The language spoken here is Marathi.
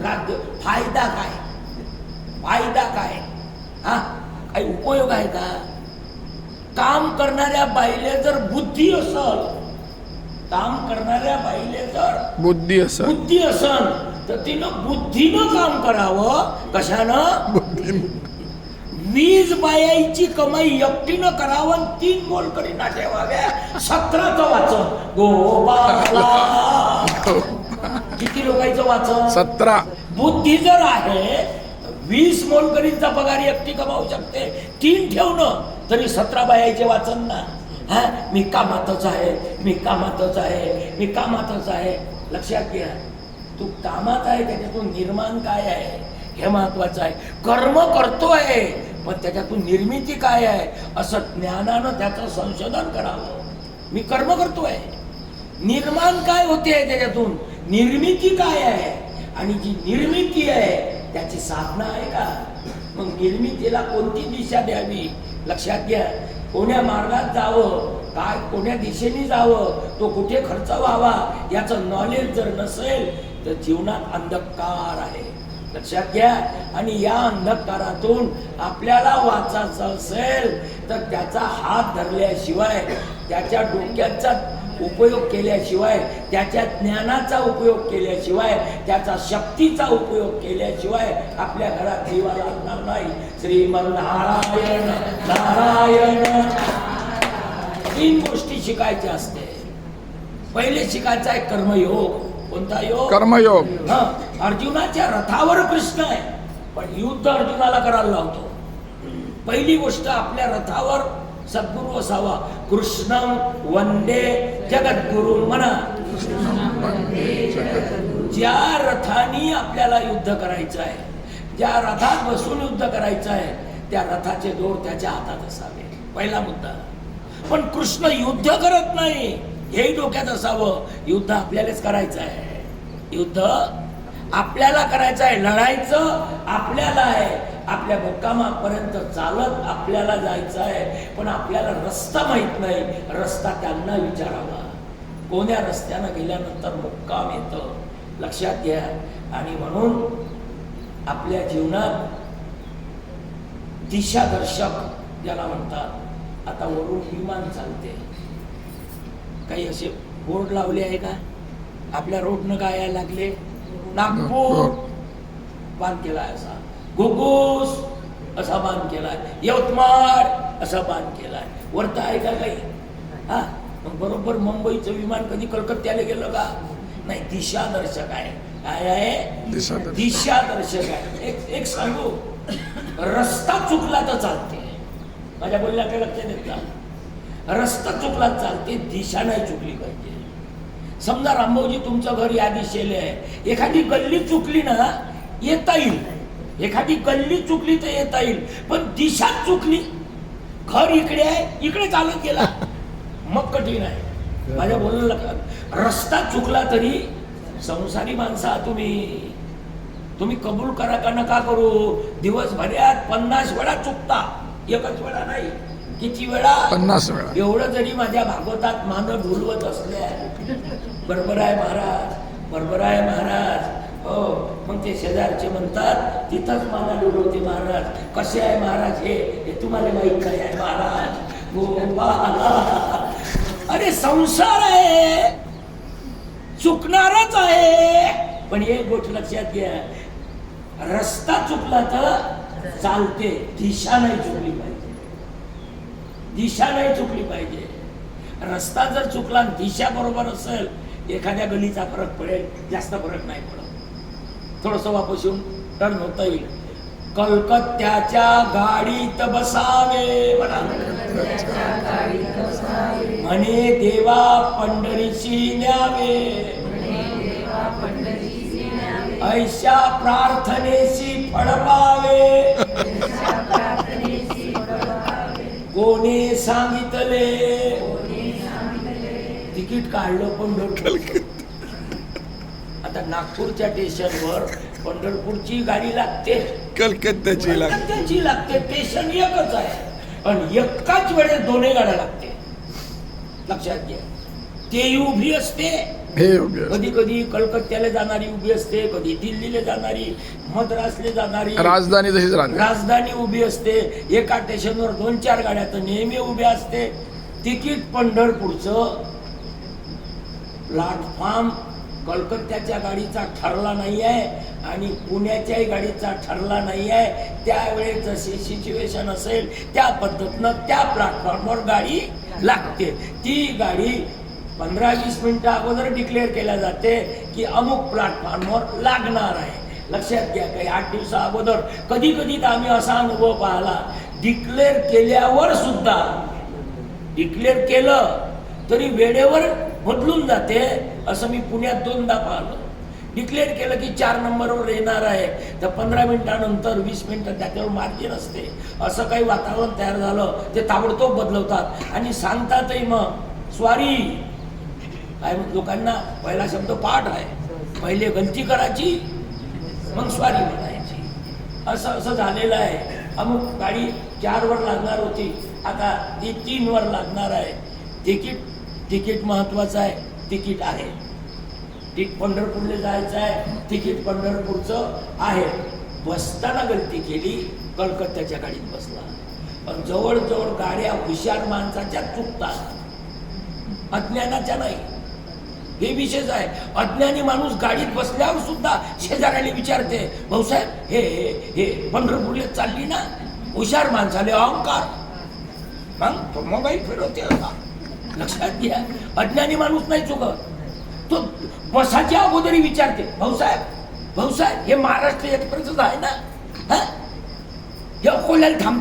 लागते. फायदा काय? फायदा काय? हा, काही उपयोग आहे का? काम करणाऱ्या बाईले जर बुद्धी असल, काम करणाऱ्या बाईले जर बुद्धी असल तर तिनं बुद्धीनं काम करावं. कशानं? 20 बायाची कमाई एकटीनं करावं, 3 मोलकरीना ठेवाव्या, 17चं वाचन. गोपाला किती लोकांचं वाचन? 17. बुद्धी जर आहे, 20 मोलकरींचा पगार एकटी कमावू शकते, 3 ठेवणं तरी 17 बायाचे वाचन ना. हा, मी कामातच आहे, मी कामातच आहे, मी कामातच आहे. लक्षात घ्या, तू कामात आहे त्याच्यातून निर्माण काय आहे हे महत्वाचं आहे. कर्म करतोय पण त्याच्यातून निर्मिती काय आहे असं ज्ञानानं त्याचं संशोधन करावं. मी कर्म करतोय, निर्माण काय होते त्याच्यातून, निर्मिती काय आहे, आणि जी निर्मिती आहे त्याची साधना आहे का? मग निर्मितीला कोणती दिशा द्यावी? लक्षात घ्या, कोण्या मार्गात जावं, काय कोण्या दिशेने जावं, तो कुठे खर्च व्हावा याचं नॉलेज जर नसेल तर जीवनात अंधकार आहे. लक्षात घ्या. आणि या अंधकारातून आपल्याला वाचायचं असेल तर त्याचा हात धरल्याशिवाय, त्याच्या डोक्याचा उपयोग केल्याशिवाय, त्याच्या ज्ञानाचा उपयोग केल्याशिवाय, त्याचा शक्तीचा उपयोग केल्याशिवाय आपल्या घरात दिवा लागणार नाही. श्रीमन्नारायण नारायण. 3 गोष्टी शिकायच्या असते. पहिले शिकायचा आहे कर्मयोग. कोणता योग? कर्मयोग. अर्जुनाच्या रथावर कृष्ण आहे पण युद्ध अर्जुनाला करायला लावतो. पहिली गोष्ट, आपल्या रथावर सद्गुरू असावा. कृष्णं वंदे जगद्गुरु म्हणा. ज्या रथानी आपल्याला युद्ध करायचं आहे, ज्या रथात बसून युद्ध करायचं आहे, त्या रथाचे दोर त्याच्या हातात असावे. पहिला मुद्दा. पण कृष्ण युद्ध करत नाही हेही डोक्यात असावं. युद्ध आपल्यालाच करायचं आहे. युद्ध आपल्याला करायचं आहे. लढायचं आपल्याला आहे. आपल्या मुक्कामापर्यंत चालत आपल्याला जायचं आहे. पण आपल्याला रस्ता माहित नाही. रस्ता त्यांना विचारावा. कोण्या रस्त्यानं गेल्यानंतर मुक्काम येतं. लक्षात घ्या. आणि म्हणून आपल्या जीवनात दिशादर्शक ज्याला म्हणतात. आता वरून विमान चालते, काही असे बोर्ड लावले आहे का? आपल्या रोडनं काय यायला लागले? नागपूर बांध केलाय असा, घुगुस असा बांध केलाय, यवतमाळ असा बांध केलाय. वरत आहे का काही? हा, मग बरोबर मुंबईचं विमान कधी कलकत्त्याला गेलं का? नाही. दिशादर्शक आहे. काय आहे? दिशादर्शक आहे. एक सांगू, रस्ता चुकला तर चालते. माझ्या बोलण्याकडे लक्ष देत का? रस्ता चुकला चालते, दिशा नाही चुकली पाहिजे. समजा रामभाऊजी तुमचं घर या दिशेला आहे, एखादी गल्ली चुकली ना येता येईल, एखादी गल्ली चुकली तर येता येईल, पण दिशा चुकली, घर इकडे आहे इकडे चालत गेला, मग कठीण आहे. माझ्या बोलणं, रस्ता चुकला तरी संसारी माणसं आहात तुम्ही कबूल करा का नका करू. दिवसभरात 50 वेळा चुकता, एकच वेळा नाही. किती वेळा? 50 वेळा. एवढं जरी माझ्या भागवतात मानं ढोलवत असल्या, बरोबर आहे महाराज, बरोबर आहे महाराज. हो, मग ते शेजारचे म्हणतात तिथंच माना डोलवते महाराज. कसे आहे महाराज हे तुम्हाला माहित काय आहे महाराज? अरे संसार आहे, चुकणारच आहे. पण एक गोष्ट लक्षात घ्या, रस्ता चुकला तर चालते, दिशा नाही चुकली पाहिजे. दिशा नाही चुकली पाहिजे. रस्ता जर चुकला, दिशा बरोबर असेल, एखाद्या गलीचा फरक पडेल, जास्त फरक नाही पडत. थोडस वापस येऊन टर्न होता येईल. कलकत्त्याच्या गाडीत बसावे म्हणे देवा पंढरीशी न्यावे, ऐशा प्रार्थनेशी फळ पावे, कोणी सांगितले. तिकीट काढलं पंढरपूर. आता नागपूरच्या स्टेशनवर पंढरपूरची गाडी लागते, कलकत्त्याची लागते. स्टेशन एकच आहे पण एकाच वेळेस दोन्ही गाड्या लागते. लक्षात घ्या. ते उभी असते हे योग्य असतं. कधी कधी कलकत्त्याला जाणारी उभी असते, कधी दिल्लीला जाणारी, मद्रासला जाणारी, राजधानी तशीच राहते. राजधानी उभी असते. एका स्टेशनवर 2-4 गाड्या तर नेहमी उभ्या असते. तिकीट पंढरपूरचं प्लॅटफॉर्म कलकत्त्याच्या गाडीचा ठरला नाही आहे आणि पुण्याच्याही गाडीचा ठरला नाही आहे. त्यावेळेस जशी सिच्युएशन असेल त्या पद्धतीनं त्या प्लॅटफॉर्मवर गाडी लागते. ती गाडी 15-20 मिनिटं अगोदर डिक्लेअर केल्या जाते की अमुक प्लॅटफॉर्मवर लागणार आहे. लक्षात घ्या, काही 8 दिवसा अगोदर कधी कधी तर आम्ही असा अनुभव पाहिला, डिक्लेअर केल्यावर सुद्धा, डिक्लेअर केलं तरी वेळेवर बदलून जाते. असं मी पुण्यात 2दा पाहिलं. डिक्लेअर केलं की 4 नंबरवर येणार आहे, तर 15 मिनिटानंतर 20 मिनिटं त्याच्यावर मार्जिन असते. असं काही वातावरण तयार झालं ते ताबडतोब बदलवतात आणि सांगतातही मग स्वारी. काय लोकांना पहिला शब्द पाठ आहे, पहिले गलती करायची मग स्वारी म्हणायची. असं झालेलं आहे. अमुक गाडी 4 वर लागणार होती, आता ती 3 वर लागणार आहे. तिकीट महत्वाचं आहे, तिकीट आहे. पंढरपूरला जायचं आहे, तिकीट पंढरपूरचं आहे. बसताना गलती केली, कलकत्त्याच्या गाडीत बसला. पण जवळजवळ गाड्या हुशार माणसाच्या चुकतात, अज्ञानाच्या नाही. हे विशेष आहे. अज्ञानी माणूस गाडीत बसल्यावर सुद्धा शेजाऱ्याला विचारते, भाऊसाहेब हे पंढरपूरला चालली ना. हुशार माणसाले अहंकार, मग तो मोबाईल फिरवते. लक्षात घ्या, अज्ञानी माणूस नाही चुकत. तो बसाच्या अगोदरी विचारते, भाऊसाहेब हे महाराष्ट्र एक्सप्रेसच आहे ना, हे अकोल्याला थांब